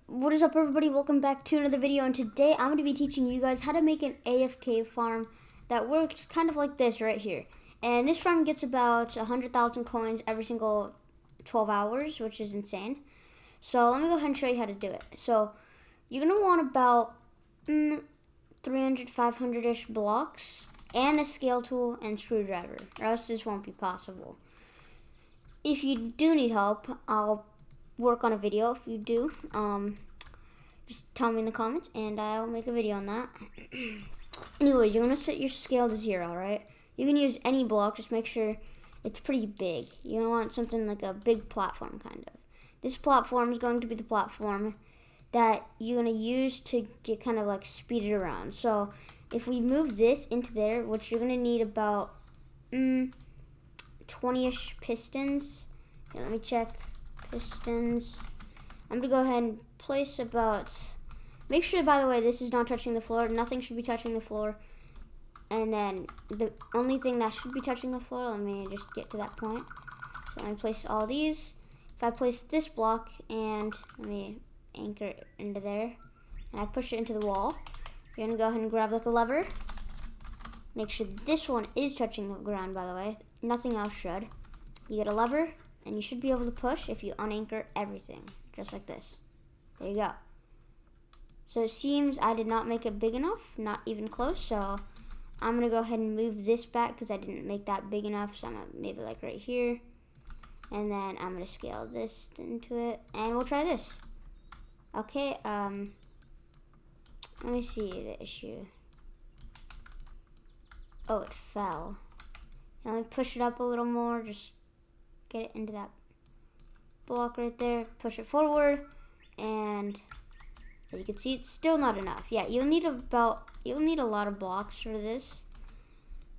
What is up, everybody? Welcome back to another video, and today I'm going to be teaching you guys how to make an AFK farm that works kind of like this right here. And this farm gets about 100,000 coins every single 12 hours, which is insane. So let me go ahead and show you how to do it. So you're going to want about 300, 500-ish blocks and a scale tool and screwdriver, or else this won't be possible. If you do need help, I'll work on a video. If you do, just tell me in the comments and I'll make a video on that. Anyways, you're gonna set your scale to 0, right? You can use any block, just make sure it's pretty big. You don't want something like a big platform kind of. This platform is going to be the platform that you're gonna use to get kind of like speed it around. So if we move this into there, which you're gonna need about 20-ish pistons. Okay, let me check. Pistons. I'm gonna go ahead and place about, make sure, by the way, this is not touching the floor. Nothing should be touching the floor. And then the only thing that should be touching the floor, let me just get to that point. So I'm gonna place all these. If I place this block and let me anchor it into there, and I push it into the wall, you're gonna go ahead and grab like a lever. Make sure this one is touching the ground, by the way. Nothing else should. You get a lever, and you should be able to push if you unanchor everything, just like this. There you go. So it seems I did not make it big enough, not even close, so I'm gonna go ahead and move this back because I didn't make that big enough, so I'm gonna move it like right here. And then I'm gonna scale this into it, and we'll try this. Okay, let me see the issue. Oh, it fell. Now let me push it up a little more, just get it into that block right there, push it forward, and as you can see, it's still not enough. Yeah, you'll need a lot of blocks for this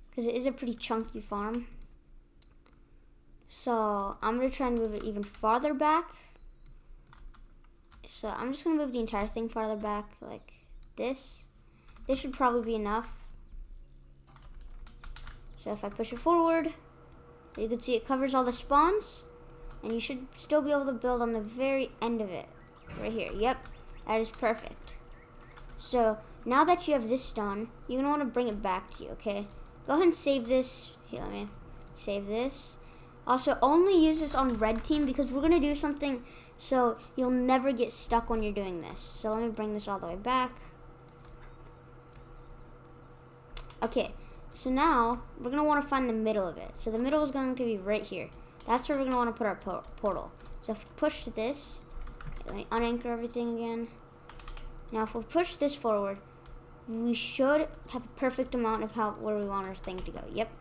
because it is a pretty chunky farm. So I'm gonna try and move it even farther back. So I'm just gonna move the entire thing farther back like this. This should probably be enough. So if I push it forward, you can see it covers all the spawns, and you should still be able to build on the very end of it, right here. Yep, that is perfect. So now that you have this done, you're gonna want to bring it back to you, okay? Go ahead and save this. Here, let me save this. Also, only use this on red team because we're gonna do something so you'll never get stuck when you're doing this. So let me bring this all the way back. Okay. So now, we're going to want to find the middle of it. So the middle is going to be right here. That's where we're going to want to put our portal. So if we push this, let me unanchor everything again. Now if we push this forward, we should have a perfect amount of where we want our thing to go. Yep.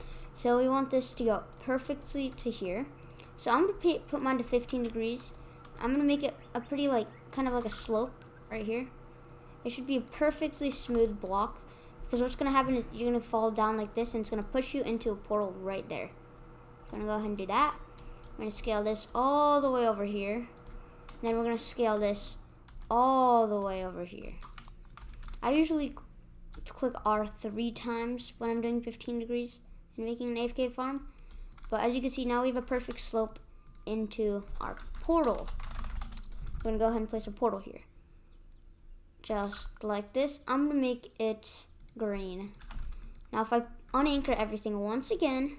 So we want this to go perfectly to here. So I'm going to put mine to 15 degrees. I'm going to make it a pretty kind of like a slope right here. It should be a perfectly smooth block. Because what's going to happen is you're going to fall down like this, and it's going to push you into a portal right there. I'm going to go ahead and do that. I'm going to scale this all the way over here. And then we're going to scale this all the way over here. I usually click R 3 times when I'm doing 15 degrees and making an AFK farm. But as you can see, now we have a perfect slope into our portal. We're going to go ahead and place a portal here. Just like this. I'm going to make it green. Now if I unanchor everything once again,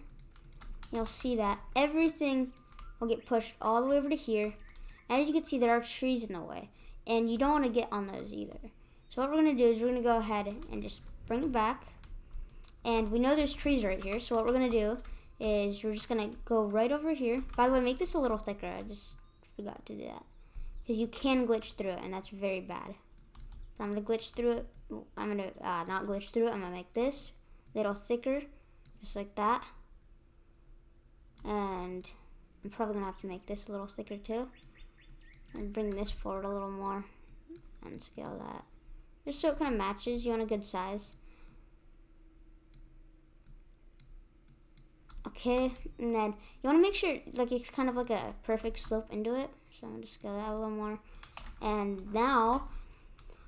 you'll see that everything will get pushed all the way over to here. As you can see, there are trees in the way, and you don't want to get on those either. So what we're going to do is we're going to go ahead and just bring it back, and we know there's trees right here, so what we're going to do is we're just going to go right over here. By the way, make this a little thicker. I just forgot to do that because you can glitch through it, and that's very bad. I'm going to glitch through it. I'm going to not glitch through it. I'm going to make this a little thicker, just like that. And I'm probably going to have to make this a little thicker too. And bring this forward a little more and scale that. Just so it kind of matches. You want a good size. Okay, and then you want to make sure it's kind of like a perfect slope into it. So I'm going to scale that a little more. And now,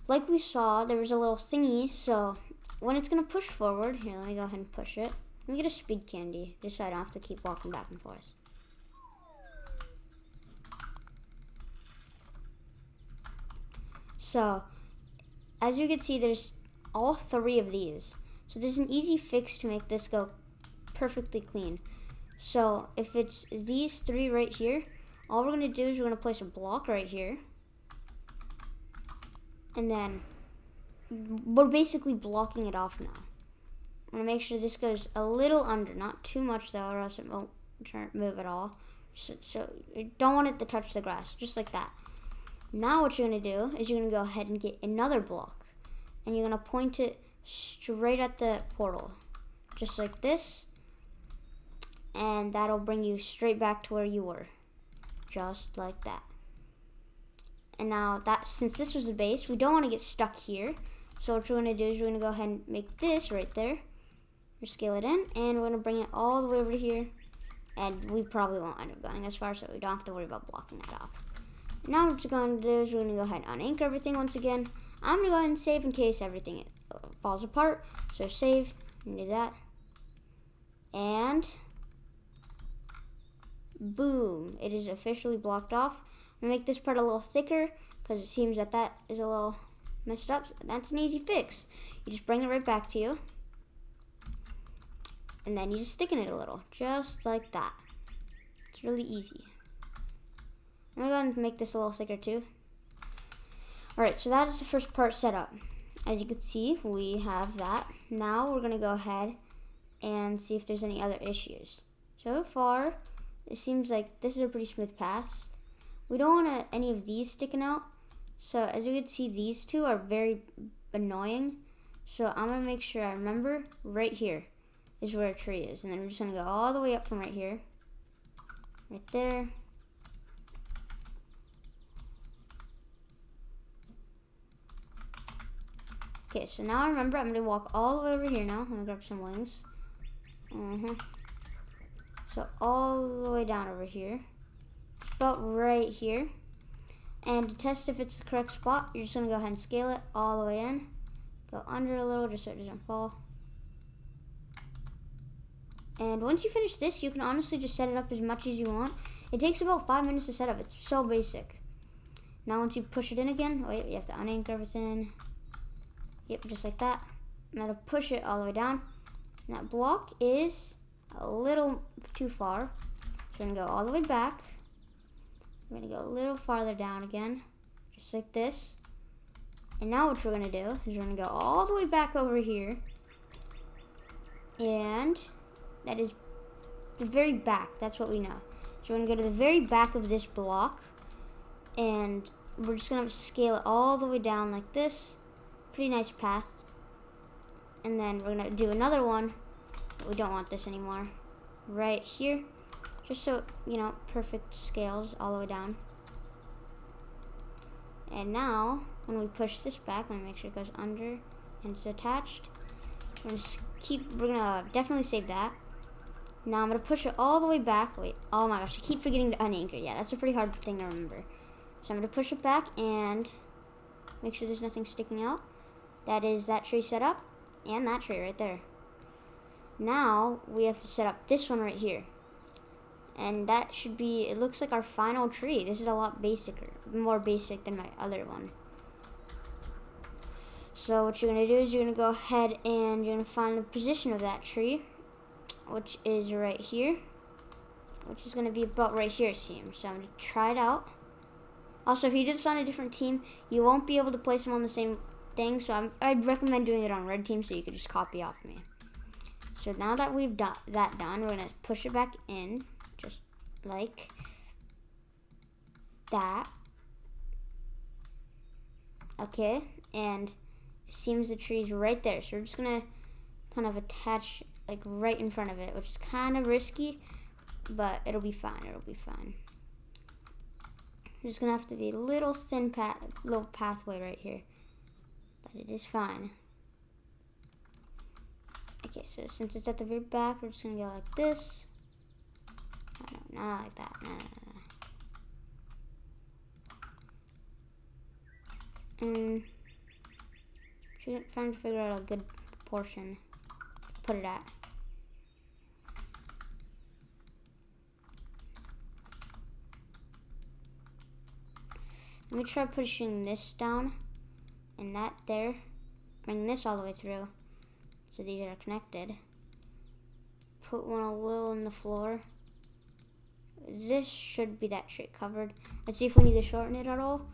like we saw, there was a little thingy, so when it's going to push forward, here, let me go ahead and push it. Let me get a speed candy, just so I don't have to keep walking back and forth. So, as you can see, there's all 3 of these. So there's an easy fix to make this go perfectly clean. So if it's these 3 right here, all we're gonna do is we're gonna place a block right here. And then we're basically blocking it off now. I'm gonna make sure this goes a little under, not too much though, or else it won't move at all. So you don't want it to touch the grass, just like that. Now what you're gonna do is you're gonna go ahead and get another block, and you're gonna point it straight at the portal, just like this, and that'll bring you straight back to where you were, just like that. And now that, since this was the base, we don't want to get stuck here. So what we're gonna do is we're gonna go ahead and make this right there. We'll scale it in, and we're gonna bring it all the way over here. And we probably won't end up going as far, so we don't have to worry about blocking that off. Now what we're going to do is we're going to go ahead and unanchor everything once again. I'm going to go ahead and save in case everything falls apart. So save, and do that. And boom, it is officially blocked off. I'm going to make this part a little thicker because it seems that that is a little messed up. That's an easy fix. You just bring it right back to you. And then you just stick in it a little, just like that. It's really easy. I'm gonna go ahead and make this a little thicker too. Alright, so that is the first part set up. As you can see, we have that. Now we're gonna go ahead and see if there's any other issues. So far, it seems like this is a pretty smooth path. We don't want any of these sticking out. So as you can see, these 2 are very annoying. So I'm gonna make sure I remember right here is where a tree is, and then we're just gonna go all the way up from right here, right there. Okay, so now I remember I'm gonna walk all the way over here now. I'm gonna grab some wings. So all the way down over here. It's about right here. And to test if it's the correct spot, you're just gonna go ahead and scale it all the way in. Go under a little just so it doesn't fall. And once you finish this, you can honestly just set it up as much as you want. It takes about 5 minutes to set up. It's so basic. Now once you push it in again, wait, you have to unanchor everything. Yep, just like that. Now to push it all the way down. And that block is a little too far. So we're gonna go all the way back. We're gonna go a little farther down again, just like this. And now what we're gonna do is we're gonna go all the way back over here. And that is the very back, that's what we know. So we're gonna go to the very back of this block, and we're just gonna scale it all the way down like this. Pretty nice path. And then we're gonna do another one, but we don't want this anymore. Right here, just so, you know, perfect scales all the way down. And now, when we push this back, I'm gonna make sure it goes under and it's attached. We're gonna definitely save that. Now I'm gonna push it all the way back. Wait, oh my gosh, I keep forgetting to unanchor. Yeah, that's a pretty hard thing to remember. So I'm gonna push it back and make sure there's nothing sticking out. That is that tree set up, and that tree right there. Now we have to set up this one right here. And that should be, it looks like our final tree. This is a lot more basic than my other one. So what you're gonna do is you're gonna go ahead and you're gonna find the position of that tree, which is right here, which is gonna be about right here, it seems. So I'm gonna try it out. Also, if you do this on a different team, you won't be able to place them on the same thing, so I'd recommend doing it on red team so you could just copy off me. So now that we've done that, we're gonna push it back in, just like that. Okay, and it seems the tree's right there, so we're just gonna kind of attach like right in front of it, which is kind of risky, but it'll be fine. It'll be fine. There's gonna have to be a little thin little pathway right here, but it is fine. Okay, so since it's at the very back, we're just gonna go like this. No, not like that. No. Trying to figure out a good portion to put it at. Let me try pushing this down and that there. Bring this all the way through, so these are connected. Put one a little in the floor. This should be that straight covered. Let's see if we need to shorten it at all.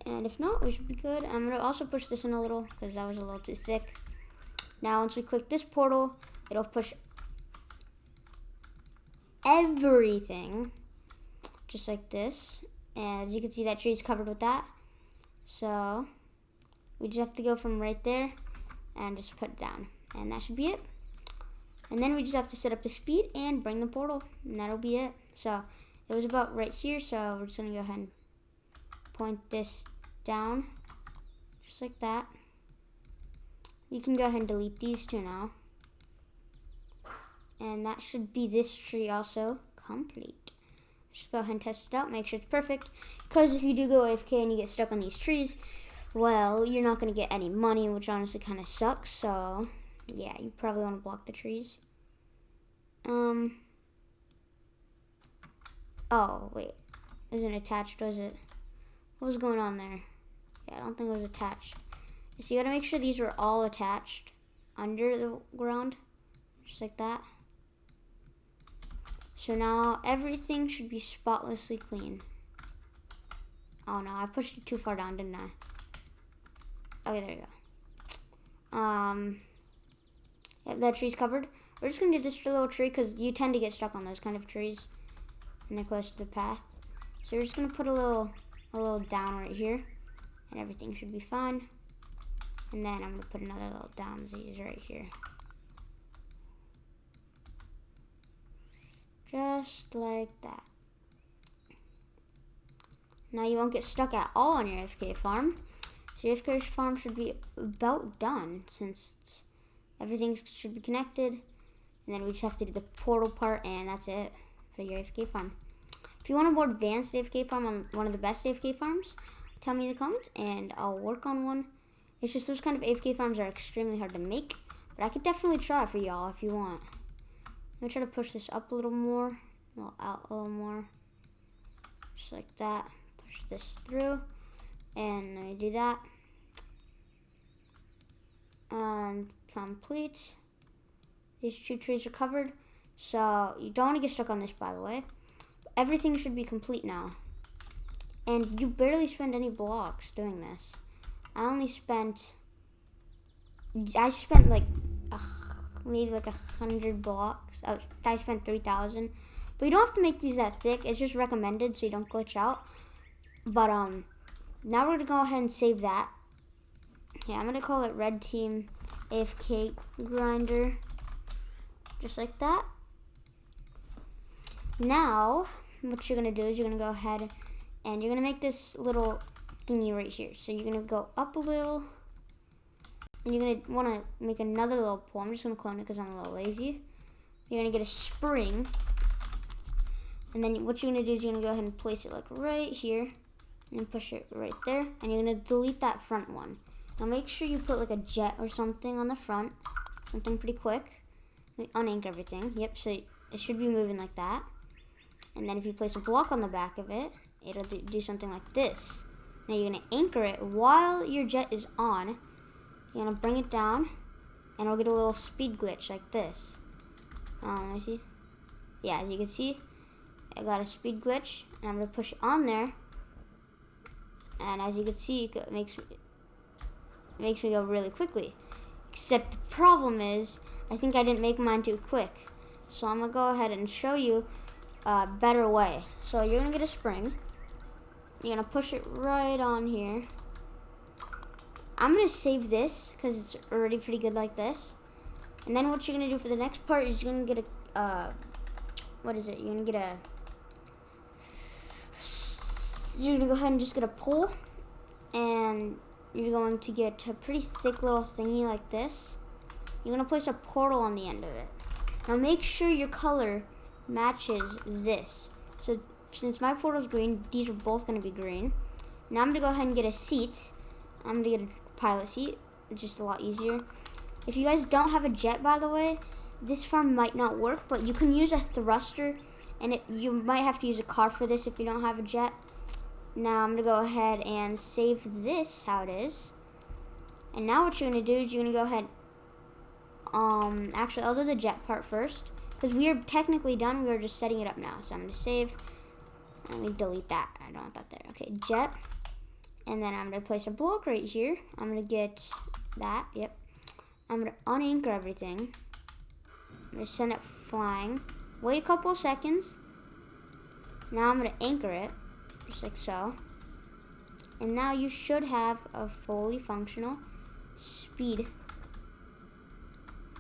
And if not, we should be good. I'm gonna also push this in a little because that was a little too thick. Now, once we click this portal, it'll push everything just like this. And as you can see, that tree is covered with that. So we just have to go from right there and just put it down. And that should be it. And then we just have to set up the speed and bring the portal. And that'll be it. So it was about right here. So we're just going to go ahead and point this down. Just like that. You can go ahead and delete these two now. And that should be this tree also complete. Just go ahead and test it out. Make sure it's perfect. Because if you do go AFK and you get stuck on these trees, well, you're not going to get any money, which honestly kind of sucks. So yeah, you probably want to block the trees. Oh, wait. Isn't attached, was it? What was going on there? Yeah, I don't think it was attached. So you got to make sure these are all attached under the ground. Just like that. So now everything should be spotlessly clean. Oh no, I pushed it too far down, didn't I? Okay, there you go. Yep, that tree's covered. We're just gonna do this little tree because you tend to get stuck on those kind of trees and they're close to the path. So we're just gonna put a little down right here, and everything should be fine. And then I'm gonna put another little downsies right here, just like that. Now you won't get stuck at all on your AFK farm. So your AFK farm should be about done since everything should be connected. And then we just have to do the portal part, and that's it for your AFK farm. If you want a more advanced AFK farm on one of the best AFK farms, tell me in the comments and I'll work on one. It's just those kind of AFK farms are extremely hard to make, but I could definitely try for y'all if you want. I'm gonna try to push this up a little more, a little out a little more, just like that. Push this through, and I do that. And complete. These two trees are covered, so you don't want to get stuck on this, by the way. Everything should be complete now. And you barely spend any blocks doing this. I spent like maybe like 100 blocks. I spent 3,000. But you don't have to make these that thick. It's just recommended so you don't glitch out. But now we're gonna go ahead and save that. Yeah, I'm gonna call it Red Team AFK Grinder. Just like that. Now, what you're gonna do is you're gonna go ahead and you're gonna make this little thingy right here. So you're gonna go up a little, and you're gonna wanna make another little pole. I'm just gonna clone it because I'm a little lazy. You're gonna get a spring, and then what you're gonna do is you're gonna go ahead and place it like right here, and push it right there, and you're gonna delete that front one. Now make sure you put like a jet or something on the front, something pretty quick. Unanchor everything. Yep, so it should be moving like that. And then if you place a block on the back of it, it'll do something like this. Now you're going to anchor it while your jet is on. You're going to bring it down, and it'll get a little speed glitch like this. Let me see. Yeah, as you can see, I got a speed glitch, and I'm going to push it on there. And as you can see, it makes me go really quickly. Except the problem is, I think I didn't make mine too quick. So I'm going to go ahead and show you a better way. So you're going to get a spring. You're going to push it right on here. I'm going to save this because it's already pretty good like this. And then what you're going to do for the next part is you're going to get a, what is it? You're going to get a, you're going to go ahead and just get a pole. And you're going to get a pretty thick little thingy like this. You're going to place a portal on the end of it. Now make sure your color matches this. So since my portal's green, these are both going to be green. Now I'm going to go ahead and get a seat. I'm going to get a pilot seat. It's just a lot easier. If you guys don't have a jet, by the way, this farm might not work, but you can use a thruster, and you might have to use a car for this if you don't have a jet. Now I'm going to go ahead and save this how it is. And now what you're gonna do is you're gonna go ahead. Actually, I'll do the jet part first because we are technically done. We are just setting it up now. So I'm gonna save. Let me delete that. I don't want that there. Okay, jet. And then I'm gonna place a block right here. I'm gonna get that. Yep. I'm gonna unanchor everything. I'm gonna send it flying. Wait a couple of seconds. Now I'm gonna anchor it, just like so. And now you should have a fully functional speed.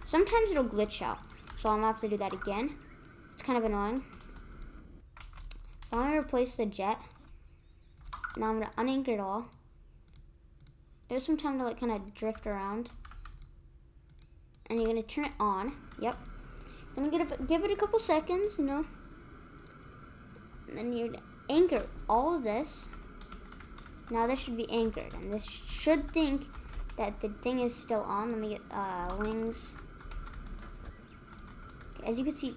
Sometimes it'll glitch out, so I'm gonna have to do that again. It's kind of annoying. So I'm gonna replace the jet. Now I'm gonna unanchor it all. There's some time to like kind of drift around. And you're gonna turn it on. Yep. I'm gonna give it a couple seconds, you know. And then you anchor all of this. Now this should be anchored, and this should think that the thing is still on. Let me get wings. Okay, as you can see,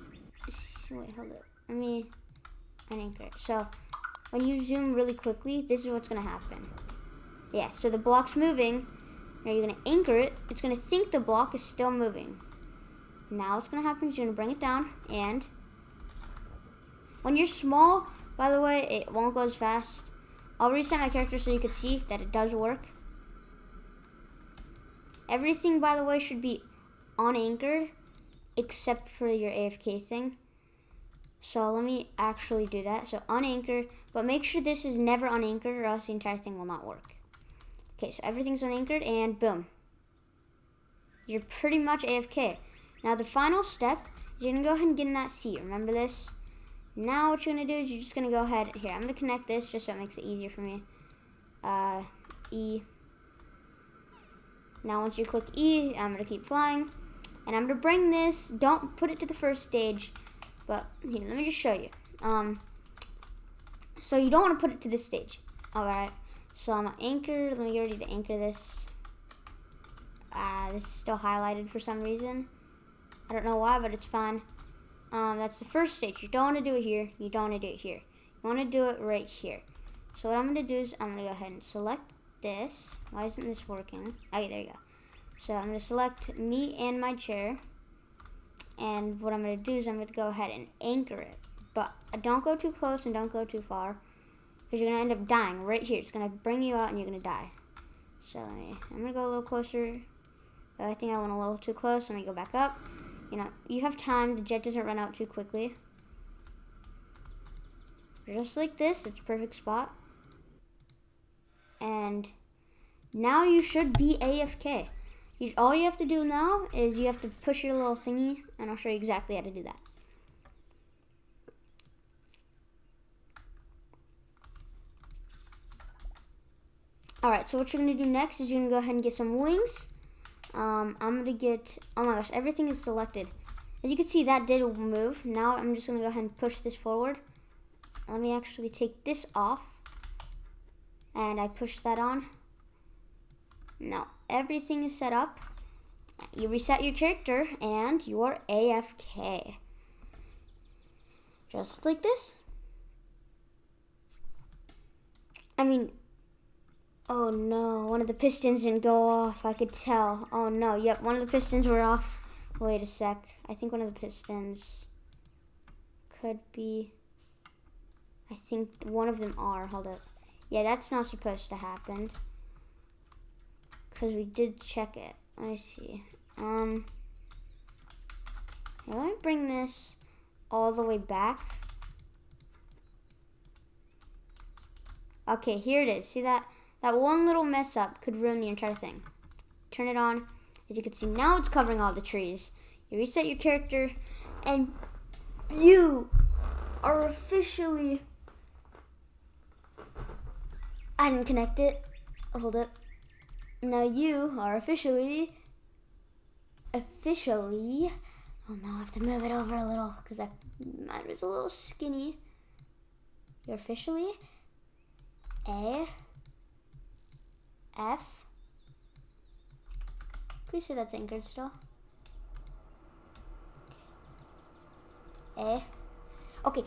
wait, hold it. Let me unanchor it. So when you zoom really quickly, this is what's gonna happen. Yeah, so the block's moving. Now you're gonna anchor it. It's gonna think the block is still moving. Now what's gonna happen is you're gonna bring it down, and when you're small, by the way, it won't go as fast. I'll reset my character so you can see that it does work. Everything, by the way, should be unanchored except for your AFK thing. So let me actually do that. So unanchor, but make sure this is never unanchored or else the entire thing will not work. Okay, so everything's unanchored and boom. You're pretty much AFK. Now the final step is you're gonna go ahead and get in that seat. Remember this? Now what you're gonna do is you're just gonna go ahead, here, I'm gonna connect this just so it makes it easier for me. E. Now once you click E, I'm gonna keep flying. And I'm gonna bring this, don't put it to the first stage, but here, let me just show you. So you don't wanna put it to this stage. Alright, so I'm gonna anchor, let me get ready to anchor this. This is still highlighted for some reason. I don't know why, but it's fine. That's the first stage. You don't want to do it here. You don't want to do it here. You want to do it right here. So what I'm going to do is I'm going to go ahead and select this. Why isn't this working? Okay, there you go. So I'm going to select me and my chair. And what I'm going to do is I'm going to go ahead and anchor it. But don't go too close and don't go too far, because you're going to end up dying right here. It's going to bring you out and you're going to die. So I'm going to go a little closer. But I think I went a little too close. Let me go back up. You know, you have time. The jet doesn't run out too quickly. Just like this, it's a perfect spot. And now you should be AFK. All you have to do now is you have to push your little thingy, and I'll show you exactly how to do that. Alright, so what you're going to do next is you're going to go ahead and get some wings. I'm going to get, oh my gosh, everything is selected. As you can see, that did move. Now I'm just going to go ahead and push this forward. Let me actually take this off. And I push that on. Now, everything is set up. You reset your character, and you are AFK. Just like this. I mean, oh no, one of the pistons didn't go off. I could tell. Oh no, yep, one of the pistons were off. Wait a sec. I think one of the pistons could be, I think one of them are. Hold up. Yeah, that's not supposed to happen, because we did check it. Let me see. Here, let me bring this all the way back. Okay, here it is. See that? That one little mess up could ruin the entire thing. Turn it on. As you can see, now it's covering all the trees. You reset your character, and you are officially... I didn't connect it. Hold it. Now you are officially... Oh no, I have to move it over a little, because mine was a little skinny. You're officially AF. Please say that's anchored still. Okay.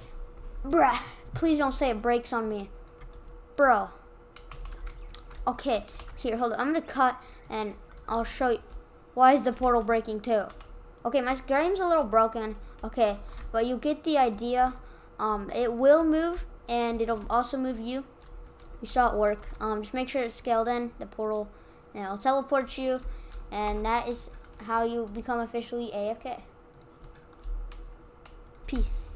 Bruh. Please don't say it breaks on me. Bro. Okay. Here, hold on. I'm gonna cut and I'll show you. Why is the portal breaking too? Okay, my game's a little broken. Okay, but you get the idea. It will move and it'll also move you. You saw it work. Just make sure it's scaled in, the portal, and it'll teleport you, and that is how you become officially AFK. Peace.